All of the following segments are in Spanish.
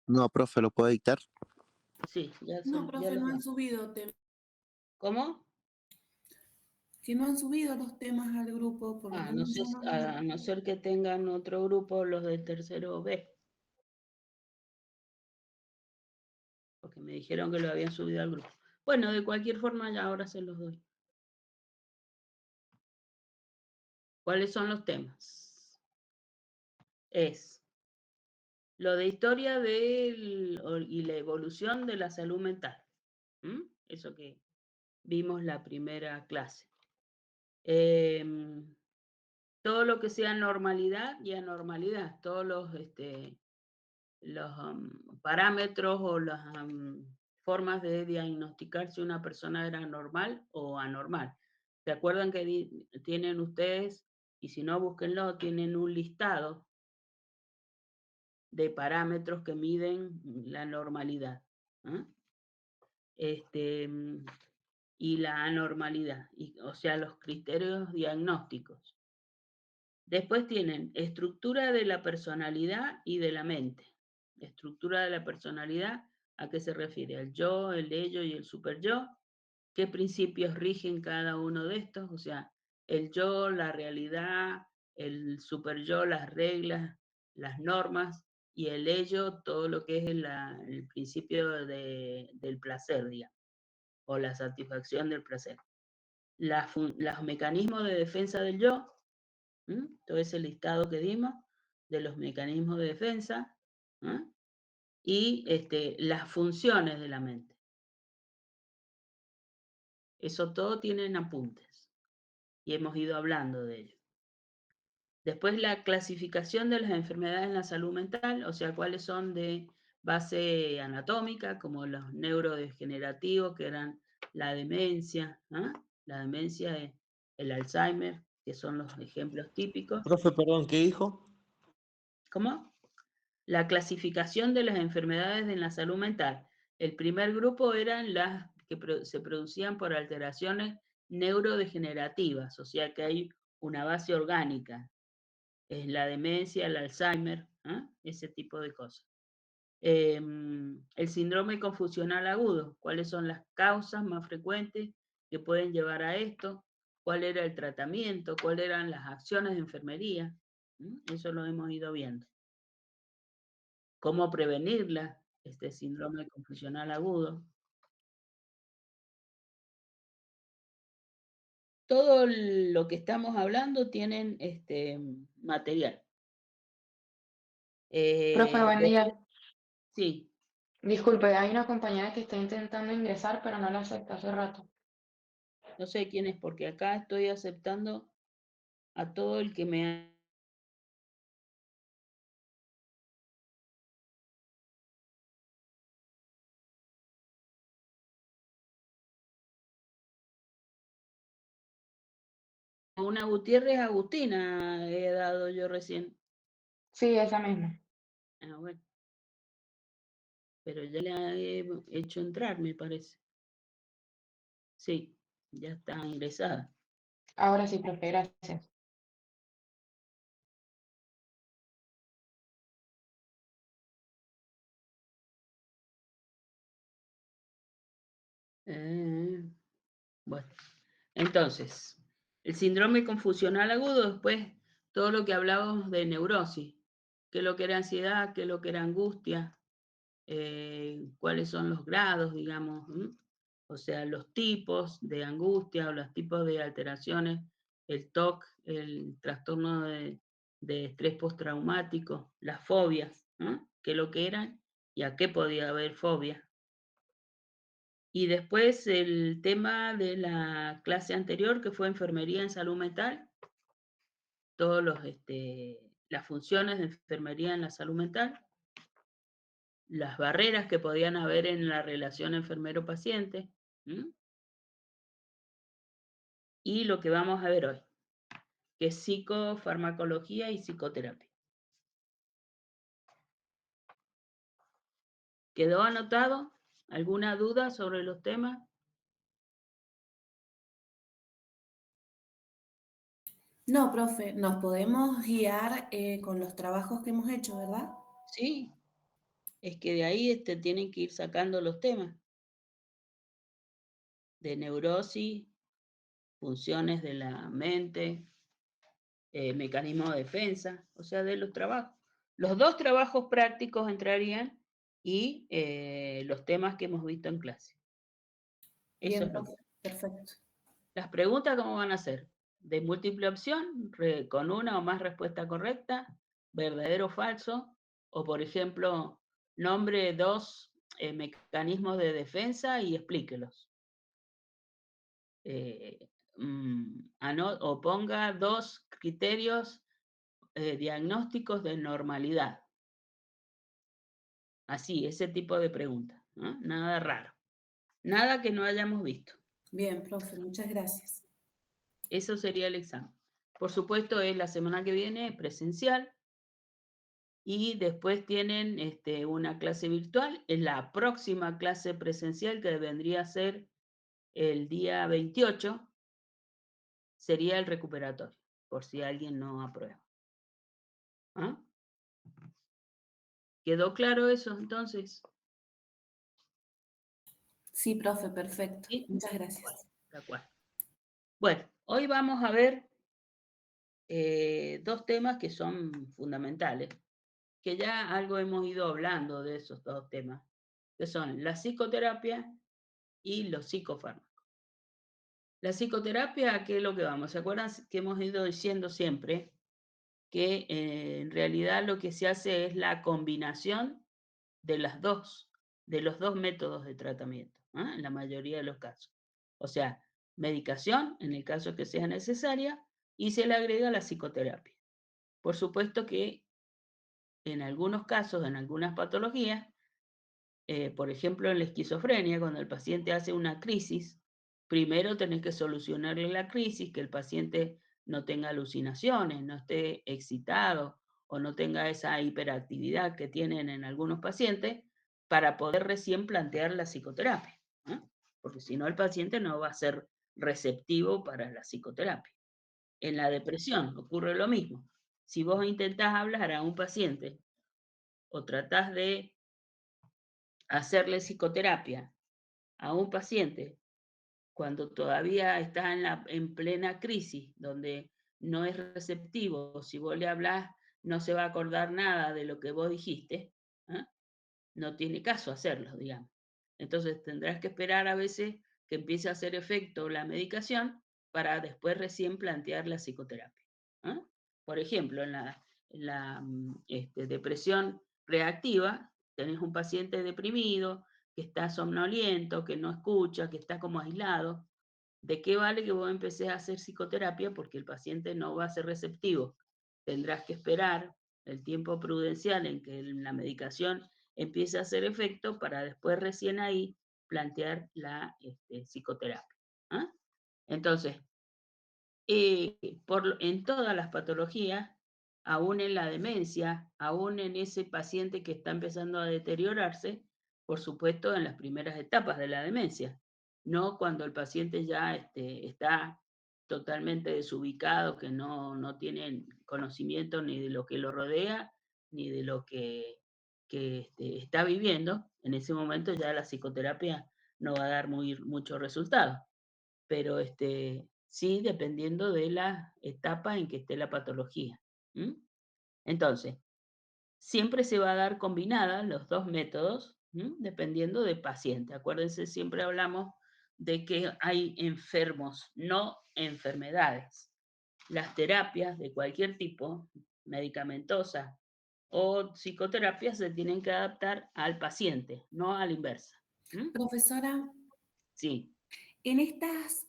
No, profe, ¿lo puedo dictar? Sí, ya No, ya profe, los no han mandé. subido temas. ¿Cómo? Que no han subido los temas al grupo, por lo Ah, no menos sé, yo no los a no ser que tengan otro grupo, los del tercero B, porque me dijeron que lo habían subido al grupo. Bueno, de cualquier forma, ya ahora se los doy. ¿Cuáles son los temas? Es lo de historia y la evolución de la salud mental. Eso que vimos la primera clase. Todo lo que sea normalidad y anormalidad, todos los parámetros o las formas de diagnosticar si una persona era normal o anormal. ¿Se acuerdan que tienen ustedes, y si no, búsquenlo, tienen un listado de parámetros que miden la normalidad? ¿Ah? Y la anormalidad, o sea, los criterios diagnósticos. Después tienen estructura de la personalidad y de la mente. Estructura de la personalidad, ¿a qué se refiere? Al yo, el ello y el superyo. ¿Qué principios rigen cada uno de estos? O sea, el yo, la realidad, el superyo, las reglas, las normas, y el ello, todo lo que es el principio del placer, digamos, o la satisfacción del placer. Los mecanismos de defensa del yo, todo ese listado que dimos de los mecanismos de defensa, y las funciones de la mente. Eso todo tienen apuntes y hemos ido hablando de ello. Después la clasificación de las enfermedades en la salud mental, o sea, cuáles son de base anatómica, como los neurodegenerativos, que eran la demencia, el Alzheimer, que son los ejemplos típicos. Profe, perdón, ¿qué dijo? ¿Cómo? La clasificación de las enfermedades en la salud mental. El primer grupo eran las que se producían por alteraciones neurodegenerativas, o sea que hay una base orgánica. Es la demencia, el Alzheimer, ese tipo de cosas. El síndrome confusional agudo, ¿cuáles son las causas más frecuentes que pueden llevar a esto? ¿Cuál era el tratamiento? ¿Cuáles eran las acciones de enfermería? Eso lo hemos ido viendo. ¿Cómo prevenirla? Este síndrome confusional agudo. Todo lo que estamos hablando tienen material. Profe, buen día. Sí. Disculpe, hay una compañera que está intentando ingresar, pero no la acepta hace rato. No sé quién es, porque acá estoy aceptando a todo el que me... Una Gutiérrez Agustina he dado yo recién. Sí, esa misma. Ah, bueno. Pero ya la he hecho entrar, me parece. Sí, ya está ingresada. Ahora sí, profe, gracias. Bueno, entonces, el síndrome confusional agudo, después todo lo que hablábamos de neurosis, qué es lo que era ansiedad, qué es lo que era angustia, cuáles son los grados, digamos, o sea, los tipos de angustia o los tipos de alteraciones, el TOC, el trastorno de estrés postraumático, las fobias, qué es lo que eran y a qué podía haber fobia. Y después el tema de la clase anterior, que fue enfermería en salud mental, todos las funciones de enfermería en la salud mental, las barreras que podían haber en la relación enfermero-paciente, y lo que vamos a ver hoy, que es psicofarmacología y psicoterapia. ¿Quedó anotado? ¿Alguna duda sobre los temas? No, profe, nos podemos guiar con los trabajos que hemos hecho, ¿verdad? Sí. es que de ahí tienen que ir sacando los temas de neurosis, funciones de la mente, mecanismo de defensa, o sea, de los trabajos. Los 2 trabajos prácticos entrarían y los temas que hemos visto en clase. Eso Bien, es lo que... profe, perfecto. Las preguntas, ¿cómo van a ser? De múltiple opción, con una o más respuesta correcta, verdadero o falso, o por ejemplo, nombre 2 mecanismos de defensa y explíquelos. O ponga 2 criterios diagnósticos de normalidad. Así, ese tipo de preguntas, ¿no? Nada raro. Nada que no hayamos visto. Bien, profe, muchas gracias. Eso sería el examen. Por supuesto, es la semana que viene presencial y después tienen una clase virtual. En la próxima clase presencial, que vendría a ser el día 28, sería el recuperatorio, por si alguien no aprueba. ¿Ah? ¿Quedó claro eso entonces? Sí, profe, perfecto. ¿Sí? Muchas gracias. De acuerdo. Bueno, hoy vamos a ver 2 temas que son fundamentales, que ya algo hemos ido hablando de esos 2 temas, que son la psicoterapia y los psicofármacos. La psicoterapia, ¿qué es lo que vamos? ¿Se acuerdan que hemos ido diciendo siempre que en realidad lo que se hace es la combinación de de los 2 métodos de tratamiento, en la mayoría de los casos? O sea, medicación, en el caso que sea necesaria, y se le agrega la psicoterapia. Por supuesto que en algunos casos, en algunas patologías, por ejemplo, en la esquizofrenia, cuando el paciente hace una crisis, primero tenés que solucionarle la crisis, que el paciente no tenga alucinaciones, no esté excitado o no tenga esa hiperactividad que tienen en algunos pacientes, para poder recién plantear la psicoterapia, ¿no? Porque si no, el paciente no va a ser receptivo para la psicoterapia. En la depresión ocurre lo mismo. Si vos intentás hablar a un paciente o tratás de hacerle psicoterapia a un paciente cuando todavía está en plena crisis, donde no es receptivo, si vos le hablás, no se va a acordar nada de lo que vos dijiste, ¿ah? No tiene caso hacerlo, digamos. Entonces tendrás que esperar a veces que empiece a hacer efecto la medicación para después recién plantear la psicoterapia, ¿ah? Por ejemplo, en la depresión reactiva, tenés un paciente deprimido, que está somnoliento, que no escucha, que está como aislado. ¿De qué vale que vos empecés a hacer psicoterapia? Porque el paciente no va a ser receptivo. Tendrás que esperar el tiempo prudencial en que la medicación empiece a hacer efecto para después recién ahí plantear la psicoterapia, ¿ah? Entonces, en todas las patologías, aún en la demencia, aún en ese paciente que está empezando a deteriorarse, por supuesto en las primeras etapas de la demencia, no cuando el paciente ya está totalmente desubicado, que no tiene conocimiento ni de lo que lo rodea, ni de lo que está viviendo. En ese momento ya la psicoterapia no va a dar mucho resultado, pero sí dependiendo de la etapa en que esté la patología. ¿M? Entonces, siempre se va a dar combinada los 2 métodos, dependiendo del paciente. Acuérdense, siempre hablamos de que hay enfermos, no enfermedades. Las terapias de cualquier tipo, medicamentosas o psicoterapias, se tienen que adaptar al paciente, no a la inversa. Profesora, Sí. ¿en estas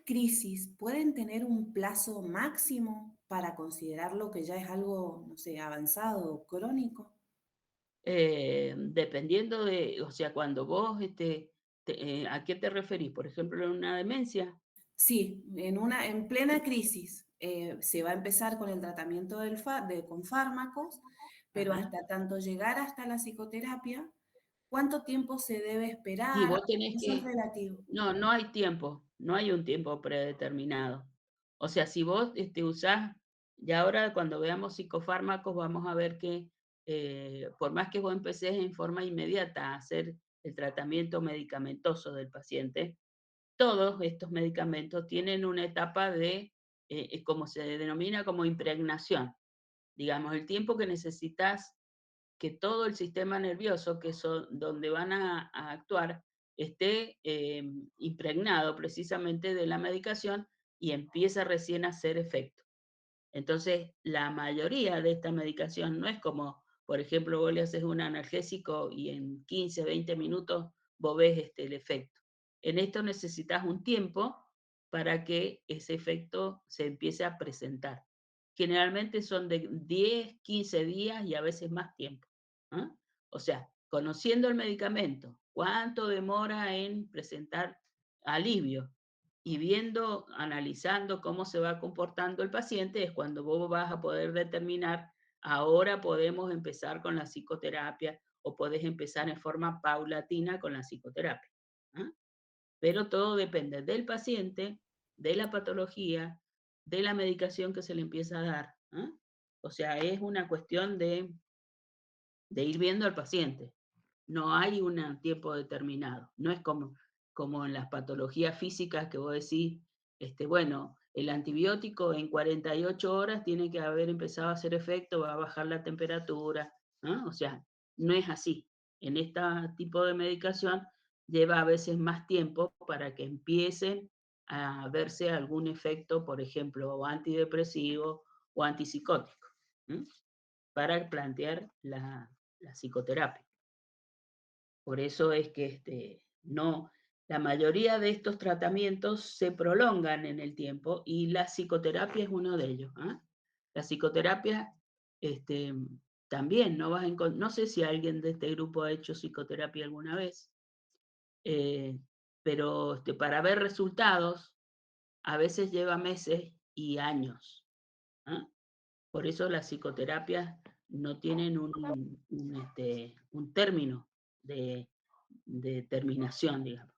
crisis pueden tener un plazo máximo para considerarlo que ya es algo, no sé, avanzado o crónico? Dependiendo o sea, cuando vos, ¿a qué te referís? Por ejemplo, en una demencia. Sí, en plena crisis se va a empezar con el tratamiento con fármacos, pero Ajá. hasta tanto llegar hasta la psicoterapia, ¿cuánto tiempo se debe Y esperar? vos tenés Eso es que, relativo. no hay tiempo, no hay un tiempo predeterminado. O sea, si vos usás, y ahora cuando veamos psicofármacos vamos a ver que por más que vos empecés en forma inmediata a hacer el tratamiento medicamentoso del paciente, todos estos medicamentos tienen una etapa de, como se denomina, como impregnación. Digamos, el tiempo que necesitas que todo el sistema nervioso, que son donde van a actuar, esté impregnado precisamente de la medicación y empieza recién a hacer efecto. Entonces, la mayoría de esta medicación no es como, por ejemplo, vos le haces un analgésico y en 15, 20 minutos vos ves el efecto. En esto necesitas un tiempo para que ese efecto se empiece a presentar. Generalmente son de 10, 15 días y a veces más tiempo. ¿Ah? O sea, conociendo el medicamento, cuánto demora en presentar alivio y viendo, analizando cómo se va comportando el paciente, es cuando vos vas a poder determinar, ahora podemos empezar con la psicoterapia o podés empezar en forma paulatina con la psicoterapia. ¿Ah? Pero todo depende del paciente, de la patología, de la medicación que se le empieza a dar. ¿Ah? O sea, es una cuestión de ir viendo al paciente. No hay un tiempo determinado. No es como en las patologías físicas que vos decís, bueno, el antibiótico en 48 horas tiene que haber empezado a hacer efecto, va a bajar la temperatura, ¿no? O sea, no es así. En este tipo de medicación lleva a veces más tiempo para que empiecen a verse algún efecto, por ejemplo, o antidepresivo o antipsicótico, ¿m? Para plantear la psicoterapia. Por eso es que no, la mayoría de estos tratamientos se prolongan en el tiempo y la psicoterapia es uno de ellos. ¿Ah? La psicoterapia este, también no vas a no sé si alguien de este grupo ha hecho psicoterapia alguna vez, eh, pero para ver resultados a veces lleva meses y años. ¿Ah? Por eso las psicoterapias no tienen un término de terminación, digamos.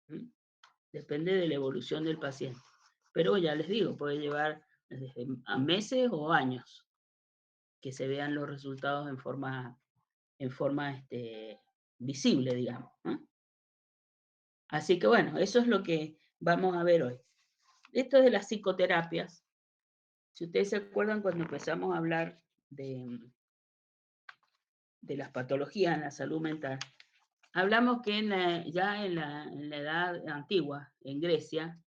¿Mm? Depende de la evolución del paciente. Pero ya les digo, puede llevar desde a meses o años que se vean los resultados en forma visible, digamos. ¿Eh? Así que bueno, eso es lo que vamos a ver hoy. Esto de las psicoterapias, si ustedes se acuerdan cuando empezamos a hablar de las patologías en la salud mental, hablamos que ya en la edad antigua, en Grecia,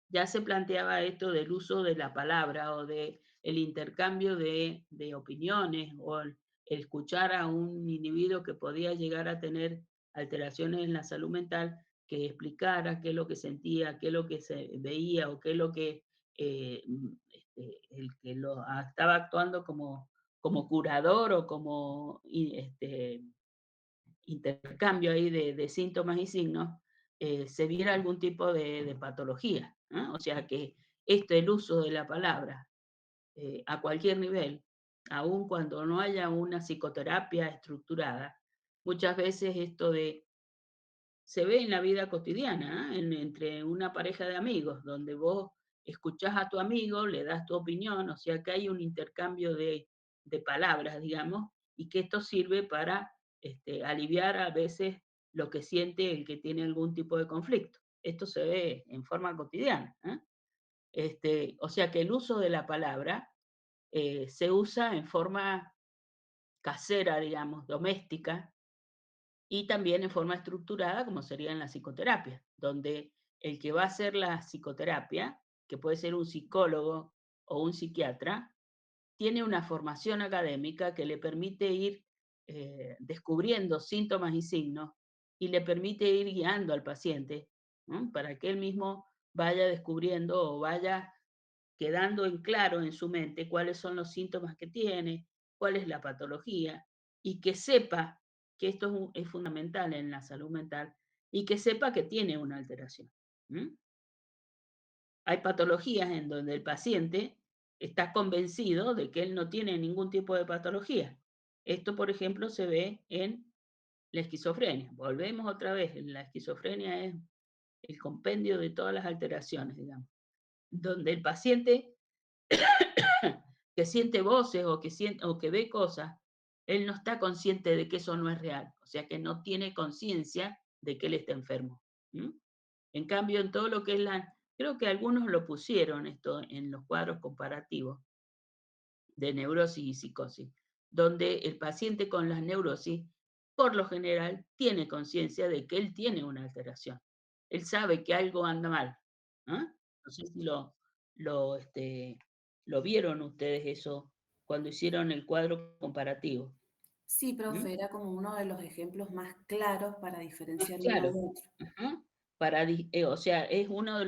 ya se planteaba esto del uso de la palabra o de el intercambio de opiniones o el escuchar a un individuo que podía llegar a tener alteraciones en la salud mental, que explicara qué es lo que sentía, qué es lo que se veía o qué es lo que el que lo estaba actuando como curador o como intercambio ahí de síntomas y signos, se viera algún tipo de patología. ¿No? O sea que el uso de la palabra a cualquier nivel, aun cuando no haya una psicoterapia estructurada, muchas veces se ve en la vida cotidiana, entre una pareja de amigos, donde vos escuchás a tu amigo, le das tu opinión, o sea que hay un intercambio de palabras, digamos, y que esto sirve para aliviar a veces lo que siente el que tiene algún tipo de conflicto. Esto se ve en forma cotidiana. O sea que el uso de la palabra se usa en forma casera, digamos, doméstica, y también en forma estructurada, como sería en la psicoterapia, donde el que va a hacer la psicoterapia, que puede ser un psicólogo o un psiquiatra, tiene una formación académica que le permite ir descubriendo síntomas y signos y le permite ir guiando al paciente, ¿no? Para que él mismo vaya descubriendo o vaya quedando en claro en su mente cuáles son los síntomas que tiene, cuál es la patología, y que sepa que esto es fundamental en la salud mental y que sepa que tiene una alteración. ¿Mm? Hay patologías en donde el paciente está convencido de que él no tiene ningún tipo de patología. Esto, por ejemplo, se ve en la esquizofrenia. Volvemos otra vez, la esquizofrenia es el compendio de todas las alteraciones, digamos, donde el paciente que siente voces o que ve cosas él no está consciente de que eso no es real, o sea que no tiene conciencia de que él está enfermo. ¿M? En cambio, en todo lo que es creo que algunos lo pusieron esto en los cuadros comparativos de neurosis y psicosis, donde el paciente con las neurosis, por lo general, tiene conciencia de que él tiene una alteración. Él sabe que algo anda mal. ¿Ah? No sé si lo vieron ustedes eso cuando hicieron el cuadro comparativo. Sí, ¿Mm? profe, era como uno de los ejemplos más claros para Más diferenciar uno claro. de otro. Ajá. O sea, es uno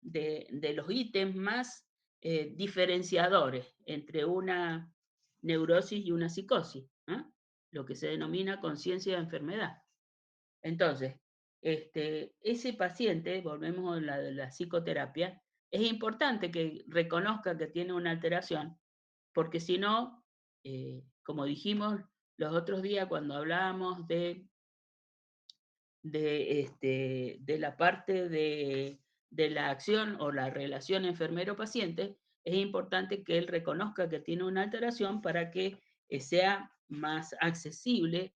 de los ítems más diferenciadores entre una neurosis y una psicosis, ¿ah? Lo que se denomina conciencia de enfermedad. Entonces, ese paciente, volvemos a la de la psicoterapia, es importante que reconozca que tiene una alteración, porque si no, como dijimos los otros días cuando hablábamos de la parte de la acción o la relación enfermero-paciente, es importante que él reconozca que tiene una alteración para que sea más accesible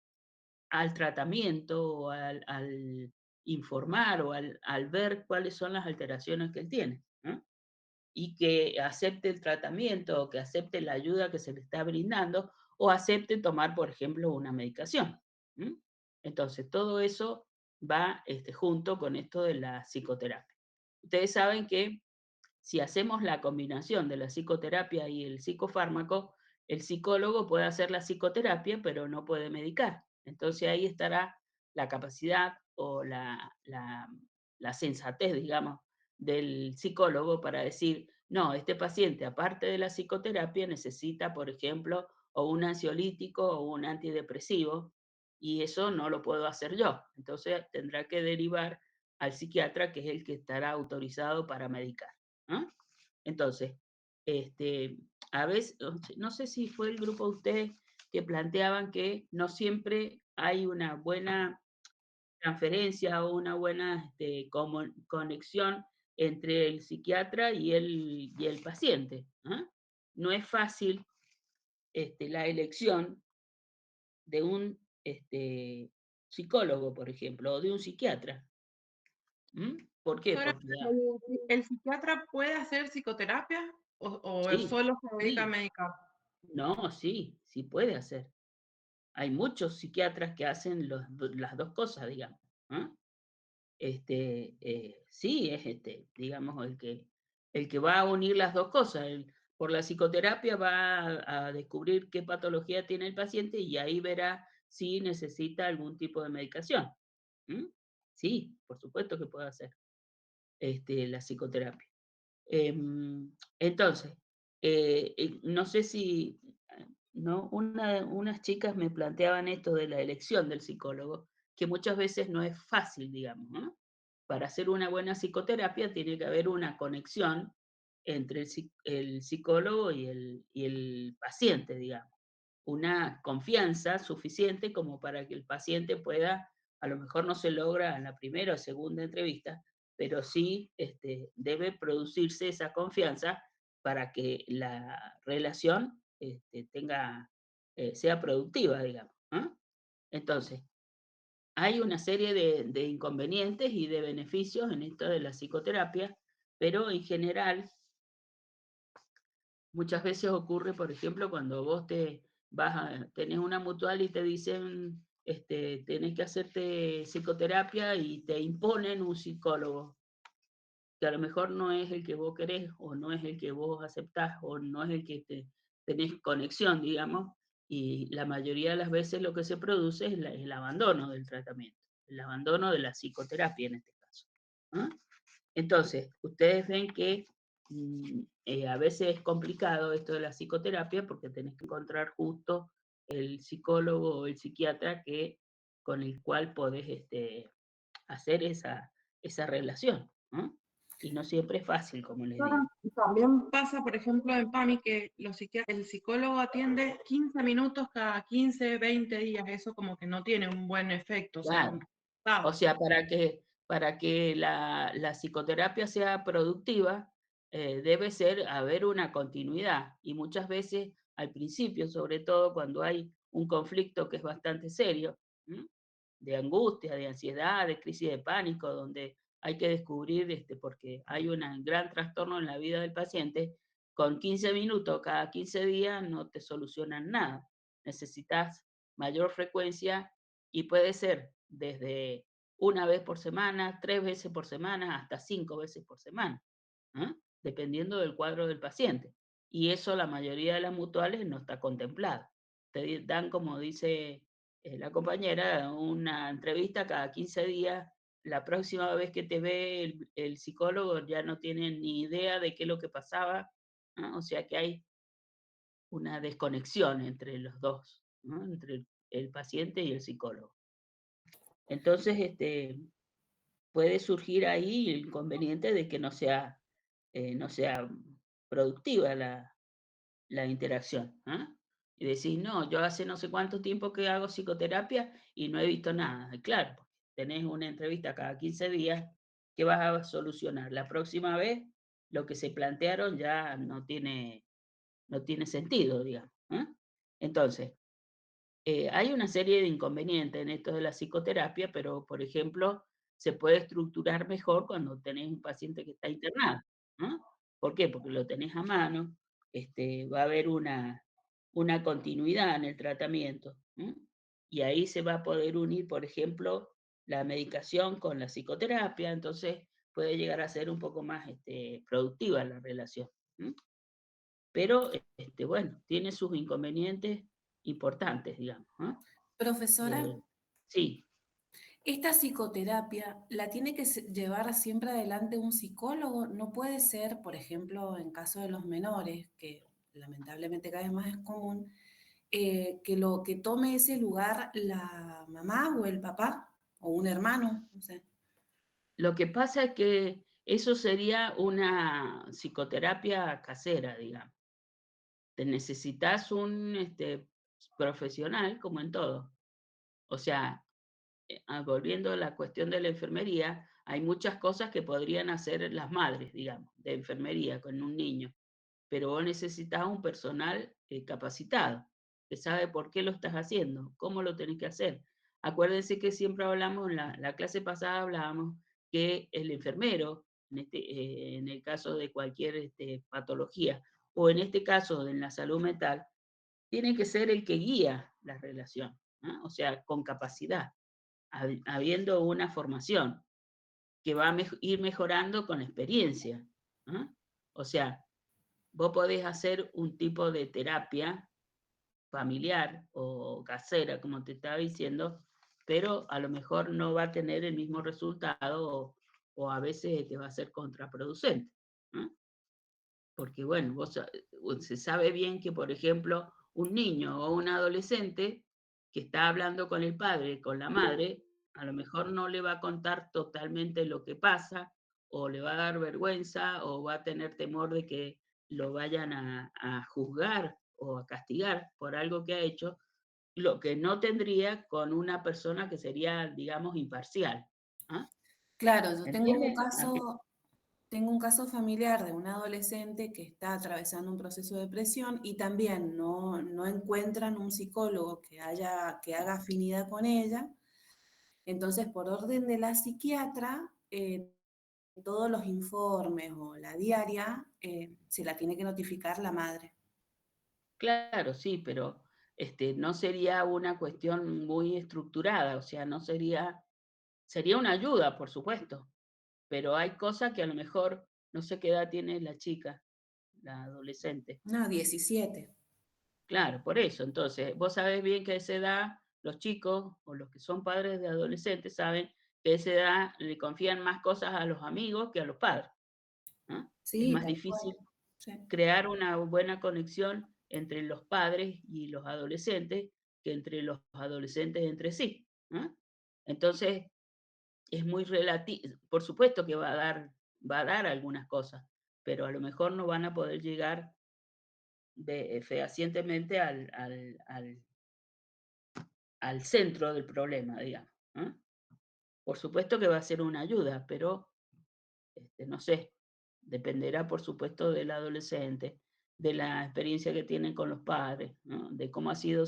al tratamiento o al informar o al ver cuáles son las alteraciones que él tiene, ¿no? Y que acepte el tratamiento o que acepte la ayuda que se le está brindando o acepte tomar, por ejemplo, una medicación. ¿M? Entonces, todo eso va junto con esto de la psicoterapia. Ustedes saben que si hacemos la combinación de la psicoterapia y el psicofármaco, el psicólogo puede hacer la psicoterapia, pero no puede medicar. Entonces ahí estará la capacidad o la sensatez, digamos, del psicólogo para decir, no, este paciente, aparte de la psicoterapia, necesita, por ejemplo, o un ansiolítico o un antidepresivo, y eso no lo puedo hacer yo. Entonces tendrá que derivar al psiquiatra, que es el que estará autorizado para medicar. ¿Ah? Entonces, este, a veces, no sé si fue el grupo de ustedes que planteaban que no siempre hay una buena transferencia o una buena conexión entre el psiquiatra y el paciente. ¿Ah? No es fácil la elección de un psicólogo, por ejemplo, o de un psiquiatra. ¿Por qué? Doctora, Porque ¿el psiquiatra puede hacer psicoterapia o sí, solo se dedica a sí, medicar? no, sí, sí puede hacer. Hay muchos psiquiatras que hacen las dos cosas, digamos. ¿Ah? Sí, es digamos, el que va a unir las dos cosas. Por la psicoterapia va a descubrir qué patología tiene el paciente y ahí verá si necesita algún tipo de medicación. ¿Mm? Sí, por supuesto que puede hacer la psicoterapia. Entonces, no sé si, ¿no? Unas chicas me planteaban esto de la elección del psicólogo, que muchas veces no es fácil, digamos, ¿no? Para hacer una buena psicoterapia tiene que haber una conexión entre el psicólogo y el paciente, digamos. Una confianza suficiente como para que el paciente pueda, a lo mejor no se logra en la primera o segunda entrevista, pero sí debe producirse esa confianza para que la relación sea productiva, digamos. ¿Ah? Entonces, hay una serie de inconvenientes y de beneficios en esto de la psicoterapia, pero en general muchas veces ocurre, por ejemplo, cuando vos tenés una mutual y te dicen, tenés que hacerte psicoterapia y te imponen un psicólogo que a lo mejor no es el que vos querés, o no es el que vos aceptás, o no es el que tenés conexión, digamos, y la mayoría de las veces lo que se produce es el abandono del tratamiento, el abandono de la psicoterapia en este caso. ¿Ah? Entonces, ustedes ven que a veces es complicado esto de la psicoterapia porque tenés que encontrar justo el psicólogo o el psiquiatra con el cual podés hacer esa relación, ¿no? Y no siempre es fácil, como les Doctora, digo. también pasa, por ejemplo, en PAMI que el psicólogo atiende 15 minutos cada 15, 20 días. Eso como que no tiene un buen efecto, o sea, un Claro. O resultado. sea, para que la psicoterapia sea productiva, debe haber una continuidad. Y muchas veces, al principio, sobre todo cuando hay un conflicto que es bastante serio, ¿m? De angustia, de ansiedad, de crisis de pánico, donde hay que descubrir, porque hay un gran trastorno en la vida del paciente, con 15 minutos cada 15 días no te solucionan nada. Necesitas mayor frecuencia y puede ser desde una vez por semana, 3 veces por semana, hasta 5 veces por semana, ¿ah? Dependiendo del cuadro del paciente. Y eso la mayoría de las mutuales no está contemplado. Te dan, como dice la compañera, una entrevista cada 15 días. La próxima vez que te ve el psicólogo ya no tiene ni idea de qué es lo que pasaba, ¿no? O sea que hay una desconexión entre los dos, ¿no? Entre el paciente y el psicólogo. Entonces, puede surgir ahí el inconveniente de que no sea productiva la interacción, ¿ah? Y decís: "No, yo hace no sé cuánto tiempo que hago psicoterapia y no he visto nada". Y claro, porque tenés una entrevista cada 15 días, ¿qué vas a solucionar? La próxima vez, lo que se plantearon ya no tiene sentido, digamos, ¿ah? Entonces, hay una serie de inconvenientes en esto de la psicoterapia, pero, por ejemplo, se puede estructurar mejor cuando tenés un paciente que está internado, ¿no? ¿Por qué? Porque lo tenés a mano, va a haber una continuidad en el tratamiento, ¿m? Y ahí se va a poder unir, por ejemplo, la medicación con la psicoterapia, entonces puede llegar a ser un poco más, productiva la relación, ¿m? Pero, bueno, tiene sus inconvenientes importantes, digamos, ¿no? Profesora, Eh, sí, esta psicoterapia la tiene que llevar siempre adelante un psicólogo. No puede ser, por ejemplo, en caso de los menores, que lamentablemente cada vez más es común, que tome ese lugar la mamá o el papá o un hermano, no sé. lo que pasa es que eso sería una psicoterapia casera, digamos. Te necesitas un, profesional, como en todo. O sea, volviendo a la cuestión de la enfermería, hay muchas cosas que podrían hacer las madres, digamos, de enfermería con un niño. Pero vos necesitas un personal capacitado, que sabe por qué lo estás haciendo, cómo lo tenés que hacer. Acuérdense que siempre hablamos, en la clase pasada hablábamos que el enfermero, en el caso de cualquier patología, o en este caso en la salud mental, tiene que ser el que guía la relación, ¿no? O sea, con capacidad, habiendo una formación que va a ir mejorando con experiencia, ¿no? O sea, vos podés hacer un tipo de terapia familiar o casera, como te estaba diciendo, pero a lo mejor no va a tener el mismo resultado o a veces te va a ser contraproducente, ¿no? Porque bueno, se sabe bien que, por ejemplo, un niño o un adolescente que está hablando con el padre, con la madre, a lo mejor no le va a contar totalmente lo que pasa, o le va a dar vergüenza, o va a tener temor de que lo vayan a juzgar o a castigar por algo que ha hecho, lo que no tendría con una persona que sería, digamos, imparcial. ¿Ah? Claro, yo ¿Entiendes? tengo un caso familiar de un adolescente que está atravesando un proceso de depresión y también no encuentran un psicólogo que haga afinidad con ella. Entonces, por orden de la psiquiatra, todos los informes o la diaria se la tiene que notificar la madre. Claro, sí, pero no sería una cuestión muy estructurada, o sea, no sería una ayuda, por supuesto, pero hay cosas que a lo mejor no sé qué edad tiene la chica, la adolescente. No, 17. Claro, por eso. Entonces, vos sabés bien que a esa edad los chicos o los que son padres de adolescentes saben que a esa edad le confían más cosas a los amigos que a los padres, ¿no? Es Sí, más tal cual. difícil Sí. crear una buena conexión entre los padres y los adolescentes que entre los adolescentes entre sí, ¿no? Entonces, es muy relativo, por supuesto que va a dar algunas cosas, pero a lo mejor no van a poder llegar fehacientemente al centro del problema, digamos, ¿no? Por supuesto que va a ser una ayuda, pero no sé, dependerá, por supuesto, del adolescente, de la experiencia que tienen con los padres, ¿no? De cómo ha sido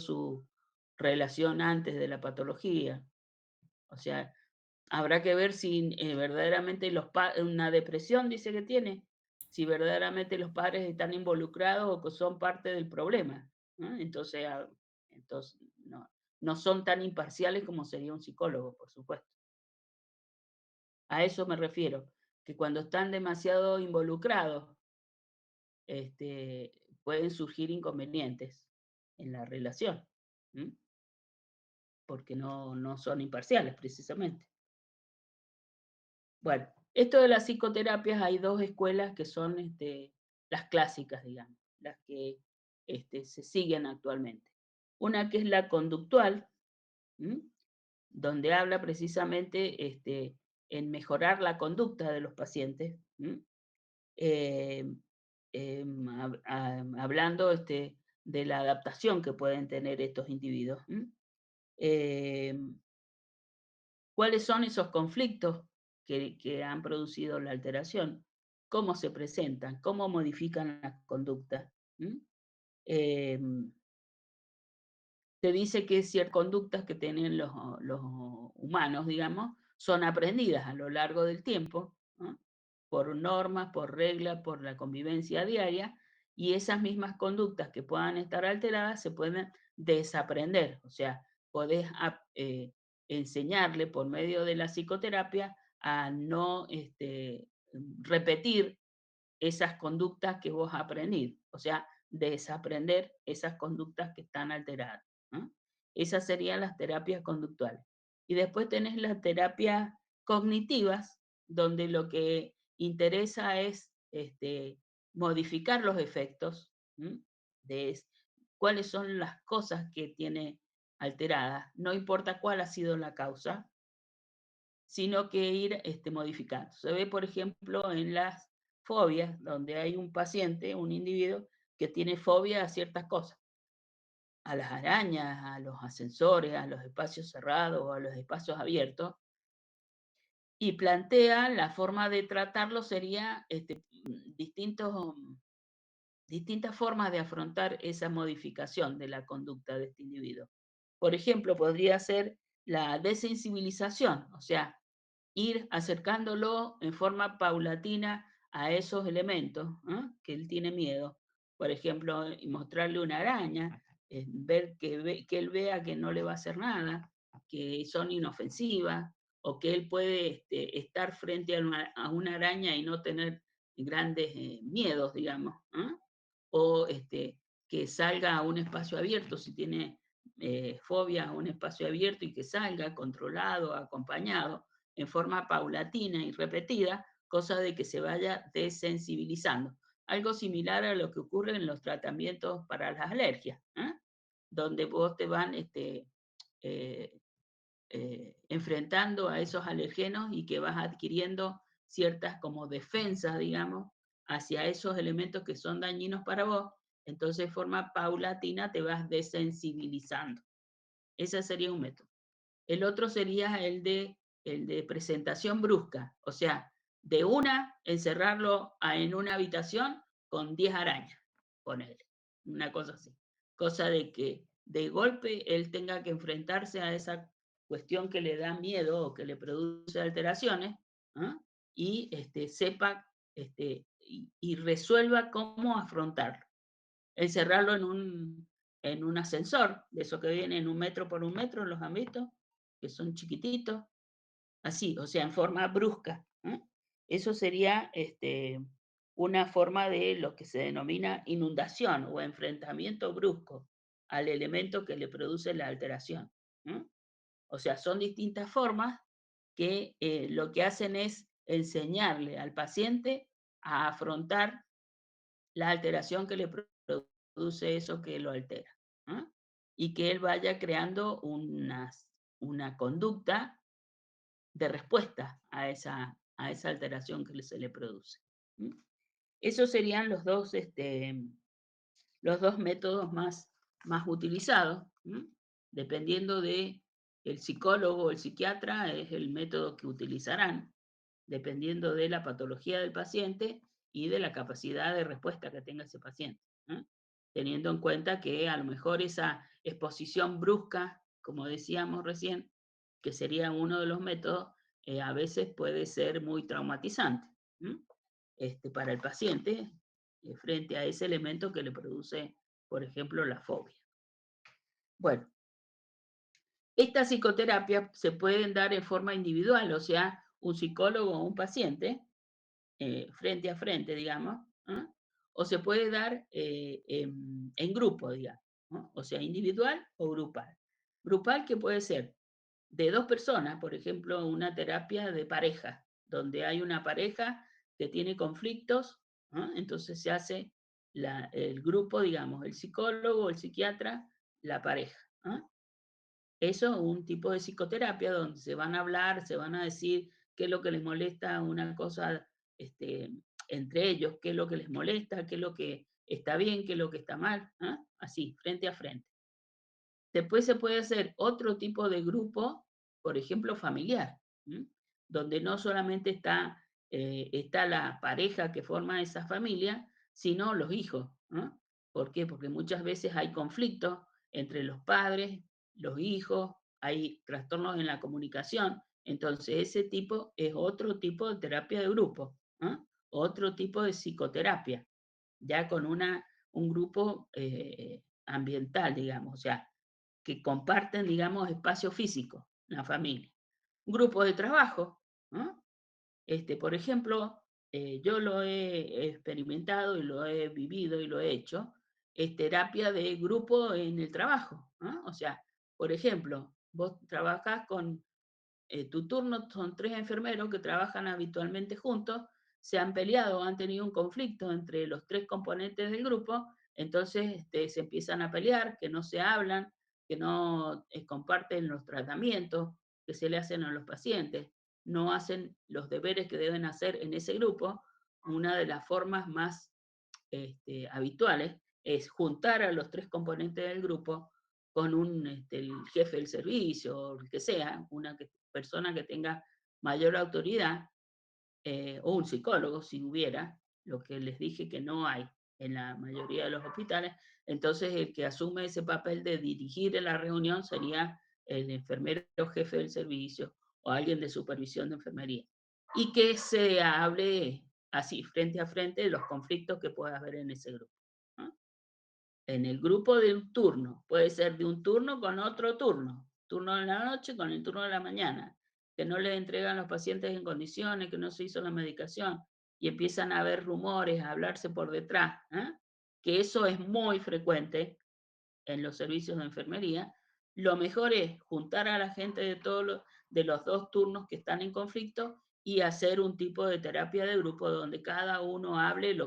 relación antes de la patología. O sea, habrá que ver si verdaderamente una depresión dice que tiene, si verdaderamente los padres están involucrados o que son parte del problema, ¿no? Entonces, entonces no son tan imparciales como sería un psicólogo, por supuesto. A eso me refiero, que cuando están demasiado involucrados, pueden surgir inconvenientes en la relación, ¿m? Porque no son imparciales, precisamente. Bueno, esto de las psicoterapias, hay dos escuelas que son las clásicas, digamos, las que se siguen actualmente. Una que es la conductual, ¿m? Donde habla precisamente en mejorar la conducta de los pacientes, ¿m? Eh, hablando de la adaptación que pueden tener estos individuos. ¿Cuáles son esos conflictos que han producido la alteración? ¿Cómo se presentan? ¿Cómo modifican la conducta? ¿Mm? Em, Se dice que ciertas conductas que tienen los humanos, digamos, son aprendidas a lo largo del tiempo, ¿no? Por normas, por reglas, por la convivencia diaria, y esas mismas conductas que puedan estar alteradas se pueden desaprender, o sea, podés enseñarle por medio de la psicoterapia a no repetir esas conductas que vos aprendís, o sea, desaprender esas conductas que están alteradas, ¿no? Esas serían las terapias conductuales. Y después tenés las terapias cognitivas, donde lo que interesa es modificar los efectos, ¿m? de cuáles son las cosas que tiene alteradas, no importa cuál ha sido la causa, sino que ir modificando. Se ve, por ejemplo, en las fobias, donde hay un paciente, un individuo, que tiene fobia a ciertas cosas, a las arañas, a los ascensores, a los espacios cerrados o a los espacios abiertos, y plantea la forma de tratarlo sería distintas formas de afrontar esa modificación de la conducta de este individuo. Por ejemplo, podría ser la desensibilización, o sea, ir acercándolo en forma paulatina a esos elementos, ¿ah? Que él tiene miedo. Por ejemplo, mostrarle una araña, ver que él vea que no le va a hacer nada, que son inofensivas, o que él puede estar frente a una araña y no tener grandes miedos, digamos. ¿Ah? O que salga a un espacio abierto, si tiene fobia a un espacio abierto, y que salga controlado, acompañado, en forma paulatina y repetida, cosa de que se vaya desensibilizando. Algo similar a lo que ocurre en los tratamientos para las alergias, ¿eh? Donde vos te van eh, enfrentando a esos alergenos y que vas adquiriendo ciertas como defensas, digamos, hacia esos elementos que son dañinos para vos. Entonces, de forma paulatina te vas desensibilizando. Ese sería un método. El otro sería el de presentación brusca, o sea, de una, encerrarlo en una habitación con 10 arañas, ponerle, una cosa así. Cosa de que de golpe él tenga que enfrentarse a esa cuestión que le da miedo o que le produce alteraciones, ¿eh? Y sepa y resuelva cómo afrontarlo. Encerrarlo en un ascensor, de eso que viene en 1 metro por 1 metro, ¿los han visto? Que son chiquititos, así, o sea, en forma brusca. ¿Eh? Eso sería una forma de lo que se denomina inundación o enfrentamiento brusco al elemento que le produce la alteración. ¿Eh? O sea, son distintas formas que lo que hacen es enseñarle al paciente a afrontar la alteración que le produce eso que lo altera. ¿Eh? Y que él vaya creando una conducta de respuesta a esa alteración que se le produce. ¿Mm? Esos serían los dos métodos más utilizados. ¿Mm? Dependiendo de el psicólogo o el psiquiatra, es el método que utilizarán, dependiendo de la patología del paciente y de la capacidad de respuesta que tenga ese paciente. ¿Eh? Teniendo en cuenta que a lo mejor esa exposición brusca, como decíamos recién, que sería uno de los métodos, a veces puede ser muy traumatizante para el paciente frente a ese elemento que le produce, por ejemplo, la fobia. Bueno, esta psicoterapia se pueden dar en forma individual, o sea, un psicólogo o un paciente, frente a frente, digamos, ¿no? O se puede dar en grupo, digamos, ¿no? O sea, individual o grupal. Grupal que puede ser de 2 personas, por ejemplo, una terapia de pareja, donde hay una pareja que tiene conflictos, ¿no? Entonces se hace el grupo, digamos, el psicólogo, el psiquiatra, la pareja, ¿no? Eso es un tipo de psicoterapia donde se van a hablar, se van a decir qué es lo que les molesta, una cosa este, entre ellos, qué es lo que les molesta, qué es lo que está bien, qué es lo que está mal, ¿ah? Así, frente a frente. Después se puede hacer otro tipo de grupo, por ejemplo, familiar, donde no solamente está la pareja que forma esa familia, sino los hijos, ¿no? ¿Por qué? Porque muchas veces hay conflictos entre los padres, los hijos, hay trastornos en la comunicación. Entonces, ese tipo es otro tipo de terapia de grupo, ¿no? Otro tipo de psicoterapia, ya con un grupo ambiental, digamos, o sea, que comparten, digamos, espacio físico, la familia. Grupos de trabajo, ¿no? Por ejemplo, yo lo he experimentado y lo he vivido y lo he hecho, es terapia de grupo en el trabajo, ¿no? O sea, por ejemplo, vos trabajás con tu turno, son 3 enfermeros que trabajan habitualmente juntos, se han peleado, han tenido un conflicto entre los 3 componentes del grupo, entonces se empiezan a pelear, que no se hablan, que no comparten los tratamientos que se le hacen a los pacientes, no hacen los deberes que deben hacer en ese grupo. Una de las formas más habituales es juntar a los 3 componentes del grupo con el jefe del servicio, o el que sea, una persona que tenga mayor autoridad, o un psicólogo, si hubiera, lo que les dije que no hay en la mayoría de los hospitales. Entonces, el que asume ese papel de dirigir la reunión sería el enfermero jefe del servicio o alguien de supervisión de enfermería. Y que se hable así, frente a frente, de los conflictos que pueda haber en ese grupo, ¿no? En el grupo de un turno, puede ser de un turno con otro turno de la noche con el turno de la mañana, que no le entregan los pacientes en condiciones, que no se hizo la medicación, y empiezan a haber rumores, a hablarse por detrás, que eso es muy frecuente en los servicios de enfermería. Lo mejor es juntar a la gente de los 2 turnos que están en conflicto y hacer un tipo de terapia de grupo donde cada uno hable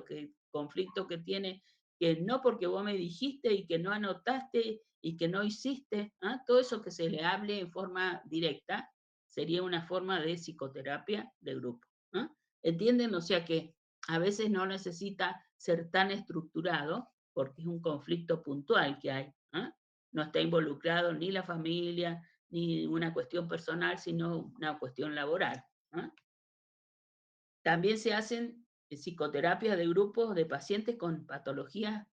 conflicto que tiene, que no porque vos me dijiste y que no anotaste y que no hiciste, todo eso que se le hable en forma directa sería una forma de psicoterapia de grupo. ¿Entienden? O sea que a veces no necesita ser tan estructurado porque es un conflicto puntual que hay. No está involucrado ni la familia, ni una cuestión personal, sino una cuestión laboral. También se hacen psicoterapias de grupos de pacientes con patologías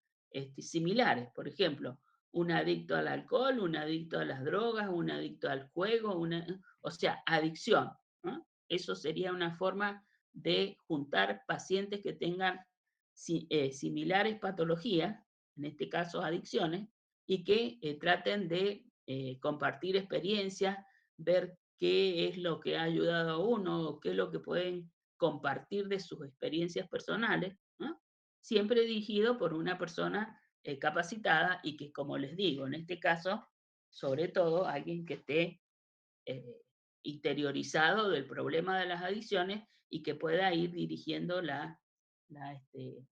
similares. Por ejemplo, un adicto al alcohol, un adicto a las drogas, un adicto al juego, o sea, adicción. Eso sería una forma de juntar pacientes que tengan similares patologías, en este caso adicciones, y que traten de compartir experiencias, ver qué es lo que ha ayudado a uno, qué es lo que pueden compartir de sus experiencias personales, ¿no? Siempre dirigido por una persona capacitada y que, como les digo, en este caso, sobre todo alguien que esté eh, interiorizado del problema de las adicciones y que pueda ir dirigiendo la, este,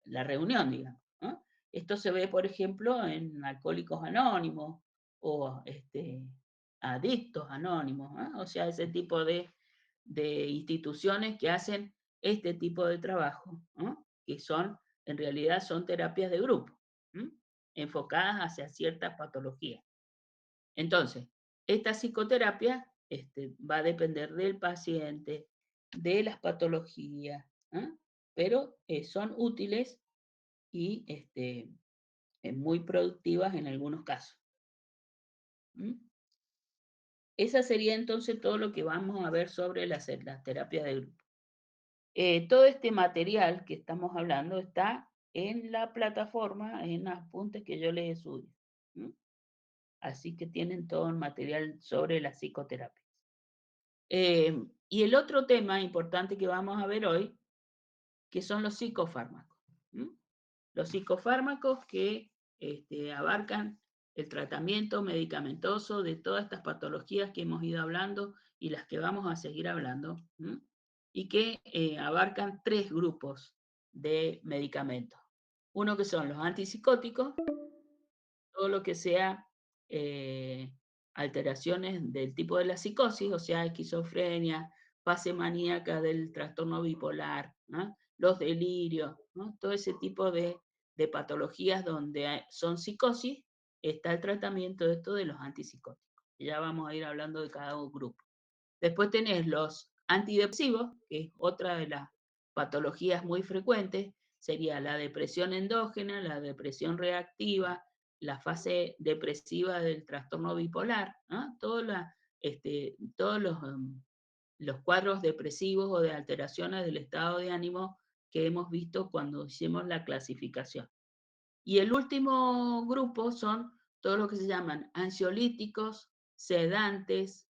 la reunión, digamos, ¿no? Esto se ve, por ejemplo, en Alcohólicos Anónimos o Adictos Anónimos, ¿no? O sea, ese tipo de instituciones que hacen este tipo de trabajo, ¿no? Que en realidad son terapias de grupo, ¿no? Enfocadas hacia ciertas patologías. Entonces, esta psicoterapia va a depender del paciente, de las patologías, pero son útiles y muy productivas en algunos casos. ¿Mm? Esa sería entonces todo lo que vamos a ver sobre las terapias de grupo. Todo este material que estamos hablando está en la plataforma, en los apuntes que yo les subí. Así que tienen todo el material sobre la psicoterapia. Y el otro tema importante que vamos a ver hoy, que son los psicofármacos. Los psicofármacos que abarcan el tratamiento medicamentoso de todas estas patologías que hemos ido hablando y las que vamos a seguir hablando, y que abarcan 3 grupos de medicamentos. Uno que son los antipsicóticos, todo lo que sea alteraciones del tipo de la psicosis, o sea, esquizofrenia, fase maníaca del trastorno bipolar, ¿no? Los delirios, ¿no? Todo ese tipo de patologías donde son psicosis, está el tratamiento de esto de los antipsicóticos. Ya vamos a ir hablando de cada grupo. Después tenés los antidepresivos, que es otra de las patologías muy frecuentes, sería la depresión endógena, la depresión reactiva, la fase depresiva del trastorno bipolar, ¿no? Todos los cuadros depresivos o de alteraciones del estado de ánimo que hemos visto cuando hicimos la clasificación. Y el último grupo son todos los que se llaman ansiolíticos, sedantes,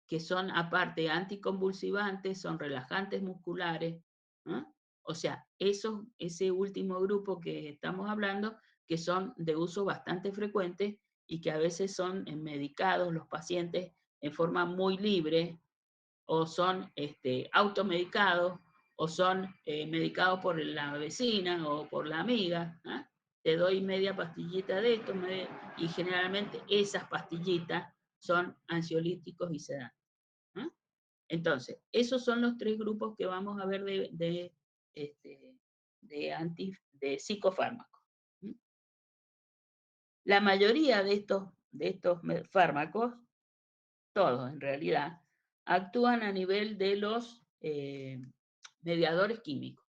que son aparte anticonvulsivantes, son relajantes musculares, ¿no? O sea, ese último grupo que estamos hablando, que son de uso bastante frecuente y que a veces son medicados los pacientes en forma muy libre, o son automedicados, o son medicados por la vecina o por la amiga. Te doy media pastillita de esto, y generalmente esas pastillitas son ansiolíticos y sedantes. Entonces, esos son los 3 grupos que vamos a ver de psicofármacos. La mayoría de estos fármacos, todos en realidad, actúan a nivel de los mediadores químicos.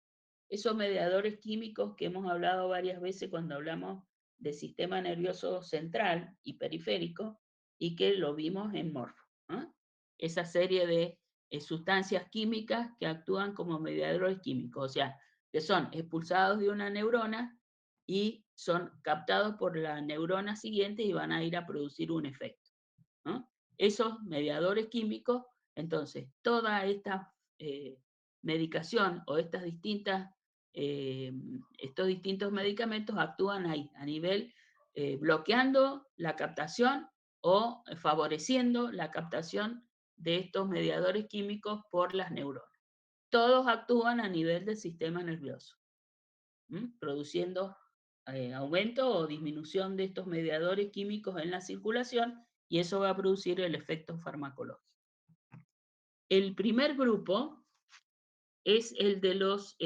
Esos mediadores químicos que hemos hablado varias veces cuando hablamos del sistema nervioso central y periférico, y que lo vimos en Morfo. Esa serie de sustancias químicas que actúan como mediadores químicos, o sea, que son expulsados de una neurona y son captados por la neurona siguiente y van a ir a producir un efecto. Esos mediadores químicos, entonces, toda esta medicación o estos distintos medicamentos actúan ahí, a nivel bloqueando la captación o favoreciendo la captación de estos mediadores químicos por las neuronas. Todos actúan a nivel del sistema nervioso, produciendo aumento o disminución de estos mediadores químicos en la circulación, y eso va a producir el efecto farmacológico. El primer grupo es el de los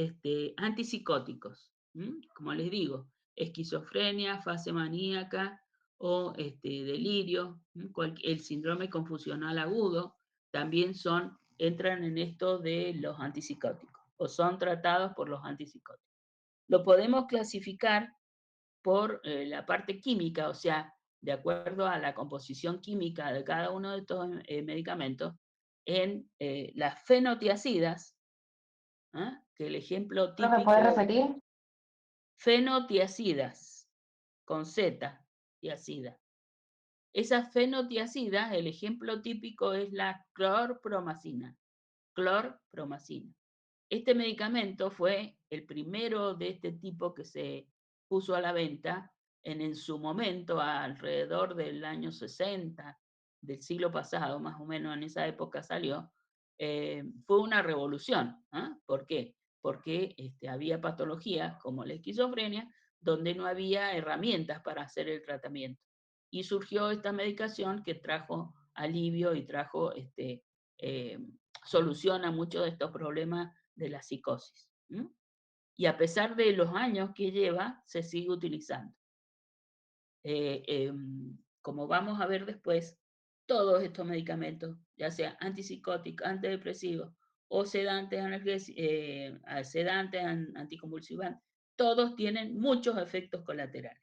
antipsicóticos. Como les digo, esquizofrenia, fase maníaca o delirio, el síndrome confusional agudo, también entran en esto de los antipsicóticos o son tratados por los antipsicóticos. Lo podemos clasificar por la parte química, o sea, de acuerdo a la composición química de cada uno de estos medicamentos, en las fenotiacidas, que el ejemplo ¿No me puedes típico, repetir? fenotiacidas, con Z, tiacida. Esas fenotiacidas, el ejemplo típico es la clorpromacina. Clorpromacina. Este medicamento fue el primero de este tipo que se puso a la venta en su momento, alrededor del año 60 del siglo pasado, más o menos en esa época salió. Fue una revolución. ¿Por qué? Porque había patologías como la esquizofrenia donde no había herramientas para hacer el tratamiento. Y surgió esta medicación que trajo alivio y trajo solución a muchos de estos problemas de la psicosis. Y a pesar de los años que lleva, se sigue utilizando. Como vamos a ver después, todos estos medicamentos, ya sea antipsicóticos, antidepresivos o sedantes, anticonvulsivantes, todos tienen muchos efectos colaterales.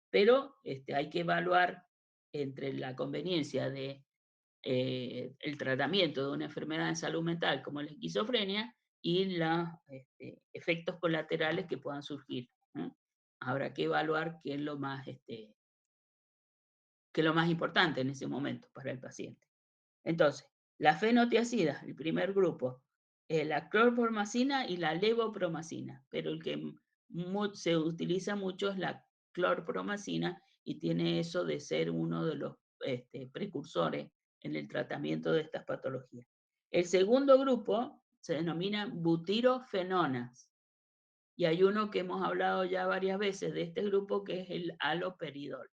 Pero hay que evaluar entre la conveniencia de el tratamiento de una enfermedad de salud mental como la esquizofrenia y los efectos colaterales que puedan surgir. Habrá que evaluar qué es lo más importante en ese momento para el paciente. Entonces, la fenotiazida, el primer grupo, la clorpromacina y la levopromacina, pero el que se utiliza mucho es la clorpromacina y tiene eso de ser uno de los precursores en el tratamiento de estas patologías. El segundo grupo se denomina butirofenonas y hay uno que hemos hablado ya varias veces de este grupo que es el haloperidol.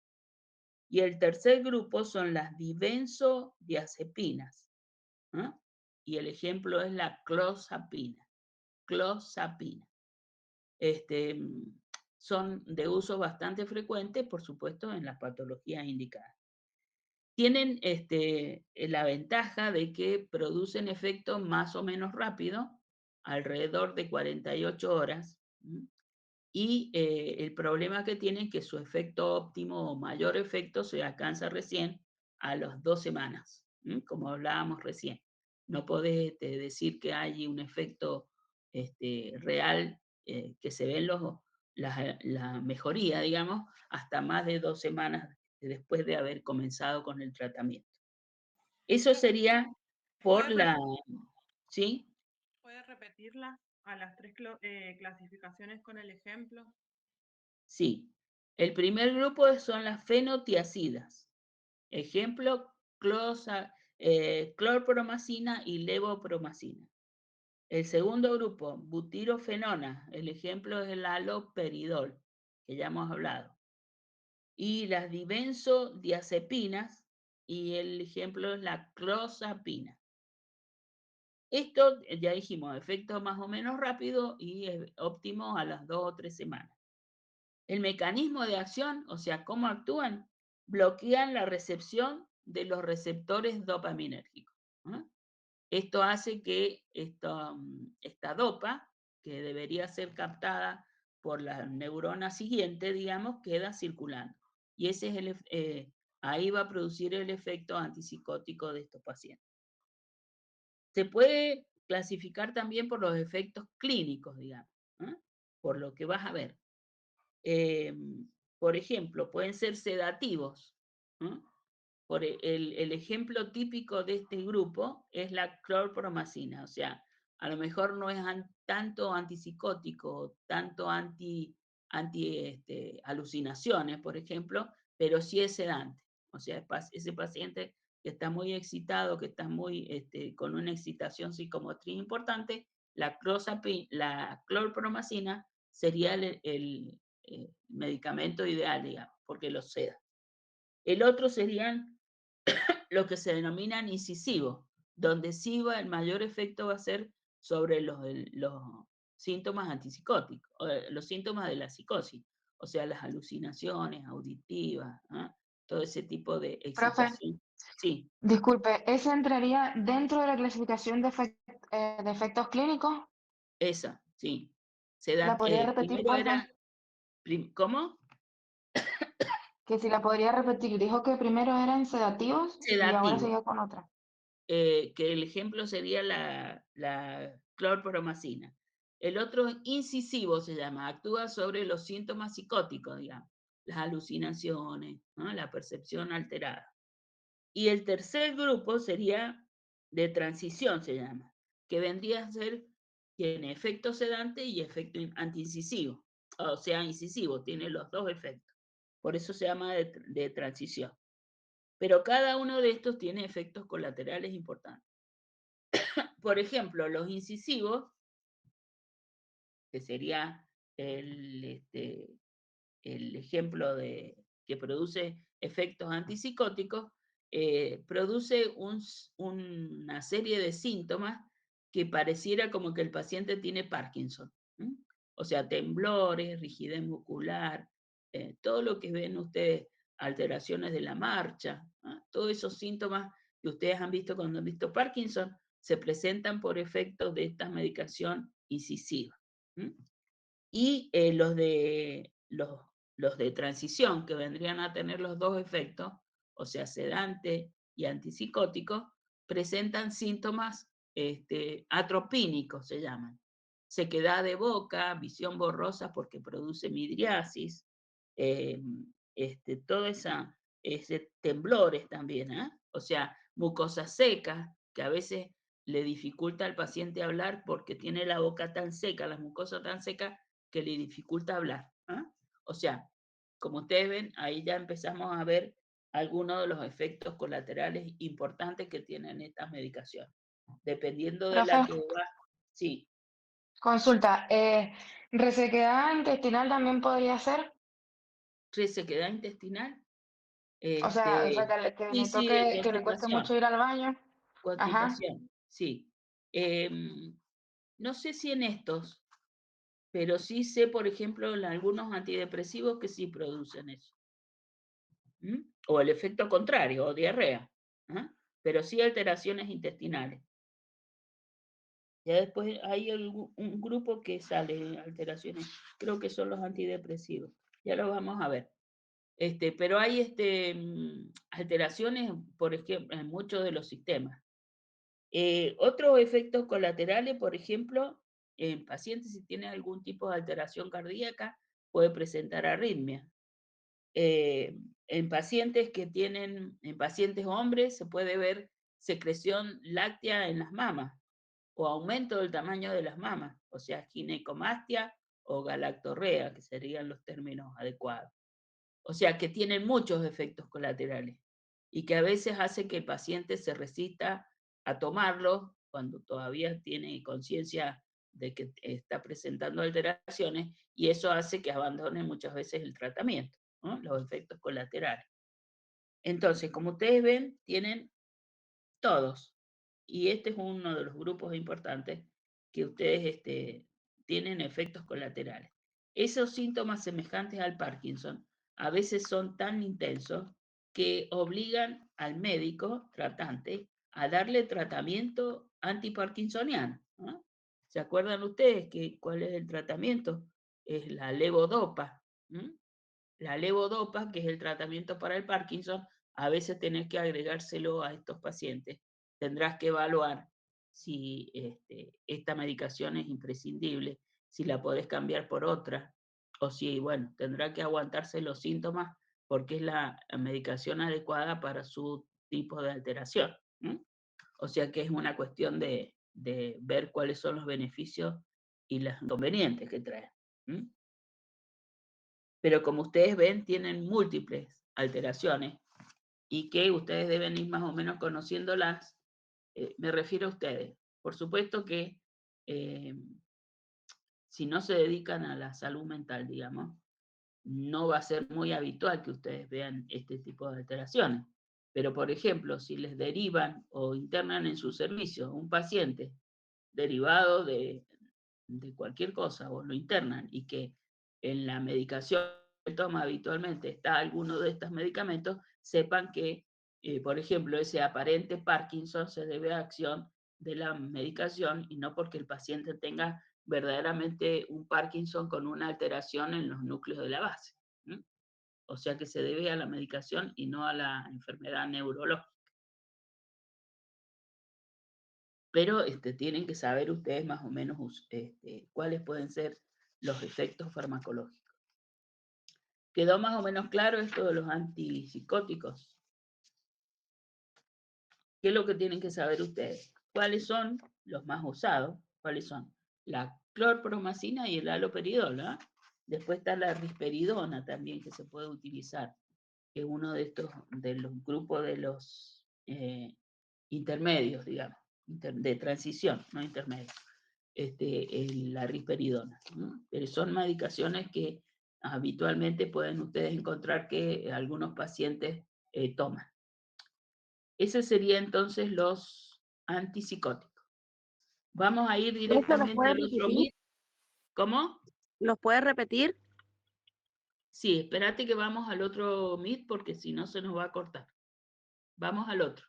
Y el tercer grupo son las dibenzodiazepinas. Y el ejemplo es la clozapina. Clozapina. Son de uso bastante frecuente, por supuesto, en las patologías indicadas. Tienen la ventaja de que producen efecto más o menos rápido, alrededor de 48 horas. Y el problema que tienen es que su efecto óptimo o mayor efecto se alcanza recién a las 2 semanas, como hablábamos recién. No podés decir que hay un efecto real que se ve en la mejoría, digamos, hasta más de 2 semanas después de haber comenzado con el tratamiento. Eso sería por la... ¿Sí? ¿Puedes repetirla a las tres clasificaciones con el ejemplo? Sí. El primer grupo son las fenotiazidas. Ejemplo, clorpromacina y levopromacina. El segundo grupo, butirofenona. El ejemplo es el haloperidol, que ya hemos hablado. Y las dibenzodiazepinas, y el ejemplo es la clozapina. Esto, ya dijimos, efecto más o menos rápido y óptimo a las 2 o 3 semanas. El mecanismo de acción, o sea, cómo actúan, bloquean la recepción de los receptores dopaminérgicos. Esto hace que esta dopa, que debería ser captada por la neurona siguiente, digamos, queda circulando. Y ese es ahí va a producir el efecto antipsicótico de estos pacientes. Se puede clasificar también por los efectos clínicos, digamos, por lo que vas a ver. Por ejemplo, pueden ser sedativos. Por el ejemplo típico de este grupo es la clorpromacina, o sea, a lo mejor no es tanto antipsicótico, tanto alucinaciones, por ejemplo, pero sí es sedante. O sea, ese paciente que está muy excitado, que está con una excitación psicomotriz importante, la clorpromacina sería el medicamento ideal, digamos, porque lo seda. El otro serían lo que se denominan incisivos, donde sí el mayor efecto va a ser sobre los síntomas antipsicóticos, los síntomas de la psicosis, o sea, las alucinaciones auditivas, todo ese tipo de Profe, excitación. Sí, disculpe, ¿ese entraría dentro de la clasificación de efectos clínicos? esa, sí. ¿La podría repetir, Primero porfa? era, ¿cómo? Que si la podría repetir. Dijo que primero eran sedativos y ahora Sedativo. sigue con otra. Que el ejemplo sería la clorpromacina. El otro incisivo se llama, actúa sobre los síntomas psicóticos, digamos, las alucinaciones, la percepción alterada. Y el tercer grupo sería de transición, se llama, que vendría a ser, tiene efecto sedante y efecto antiincisivo, o sea, incisivo, tiene los dos efectos. Por eso se llama de transición. Pero cada uno de estos tiene efectos colaterales importantes. Por ejemplo, los incisivos, que sería el ejemplo que produce efectos antipsicóticos, produce una serie de síntomas que pareciera como que el paciente tiene Parkinson. O sea, temblores, rigidez muscular, todo lo que ven ustedes, alteraciones de la marcha, todos esos síntomas que ustedes han visto cuando han visto Parkinson, se presentan por efectos de esta medicación incisiva. Y los de transición, que vendrían a tener los dos efectos, o sea, sedante y antipsicótico, presentan síntomas atropínicos, se llaman. Sequedad de boca, visión borrosa porque produce midriasis, todo ese temblores también, o sea, mucosa seca, que a veces le dificulta al paciente hablar porque tiene la boca tan seca, la mucosa tan seca, que le dificulta hablar. O sea, como ustedes ven, ahí ya empezamos a ver algunos de los efectos colaterales importantes que tienen estas medicaciones. Dependiendo de la que va. Sí. Consulta, ¿resequedad intestinal también podría ser? ¿Resequedad intestinal? O sea, que Sí, me sí, toque, que le cueste constipación. mucho ir al baño. Ajá. Constipación, sí. No sé si en estos, pero sí sé, por ejemplo, en algunos antidepresivos que sí producen eso. O el efecto contrario, o diarrea. Pero sí alteraciones intestinales. Ya después hay un grupo que sale alteraciones, creo que son los antidepresivos. Ya lo vamos a ver. Pero hay alteraciones, por ejemplo, en muchos de los sistemas. Otros efectos colaterales, por ejemplo, en pacientes si tienen algún tipo de alteración cardíaca, puede presentar arritmia. En pacientes en pacientes hombres, se puede ver secreción láctea en las mamas o aumento del tamaño de las mamas, o sea, ginecomastia o galactorrea, que serían los términos adecuados. O sea, que tienen muchos efectos colaterales y que a veces hace que el paciente se resista a tomarlos cuando todavía tiene conciencia de que está presentando alteraciones, y eso hace que abandone muchas veces el tratamiento, ¿no? Los efectos colaterales. Entonces, como ustedes ven, tienen todos. Y este es uno de los grupos importantes que ustedes tienen efectos colaterales. Esos síntomas semejantes al Parkinson a veces son tan intensos que obligan al médico tratante a darle tratamiento antiparkinsoniano, ¿no? ¿Se acuerdan ustedes cuál es el tratamiento? Es la levodopa. La levodopa, que es el tratamiento para el Parkinson, a veces tenés que agregárselo a estos pacientes. Tendrás que evaluar si esta medicación es imprescindible, si la podés cambiar por otra, o si, bueno, tendrá que aguantarse los síntomas porque es la medicación adecuada para su tipo de alteración. O sea que es una cuestión de ver cuáles son los beneficios y los inconvenientes que trae. Pero como ustedes ven, tienen múltiples alteraciones y que ustedes deben ir más o menos conociéndolas. Me refiero a ustedes. Por supuesto que si no se dedican a la salud mental, digamos, no va a ser muy habitual que ustedes vean este tipo de alteraciones. Pero, por ejemplo, si les derivan o internan en su servicio un paciente derivado de cualquier cosa o lo internan y que en la medicación que toma habitualmente está alguno de estos medicamentos, sepan que, por ejemplo, ese aparente Parkinson se debe a acción de la medicación y no porque el paciente tenga verdaderamente un Parkinson con una alteración en los núcleos de la base. O sea que se debe a la medicación y no a la enfermedad neurológica. Pero tienen que saber ustedes más o menos cuáles pueden ser los efectos farmacológicos. ¿Quedó más o menos claro esto de los antipsicóticos? ¿Qué es lo que tienen que saber ustedes? ¿Cuáles son los más usados? ¿Cuáles son? La clorpromacina y el haloperidol. Después está la risperidona también, que se puede utilizar, que es uno de los grupos de los intermedios, digamos, de transición, no intermedios. La risperidona. Pero son medicaciones que habitualmente pueden ustedes encontrar que algunos pacientes toman. Ese sería entonces los antipsicóticos. Vamos a ir directamente al otro MIT. ¿Cómo? ¿Los puedes repetir? Sí, espérate que vamos al otro MIT porque si no se nos va a cortar. Vamos al otro.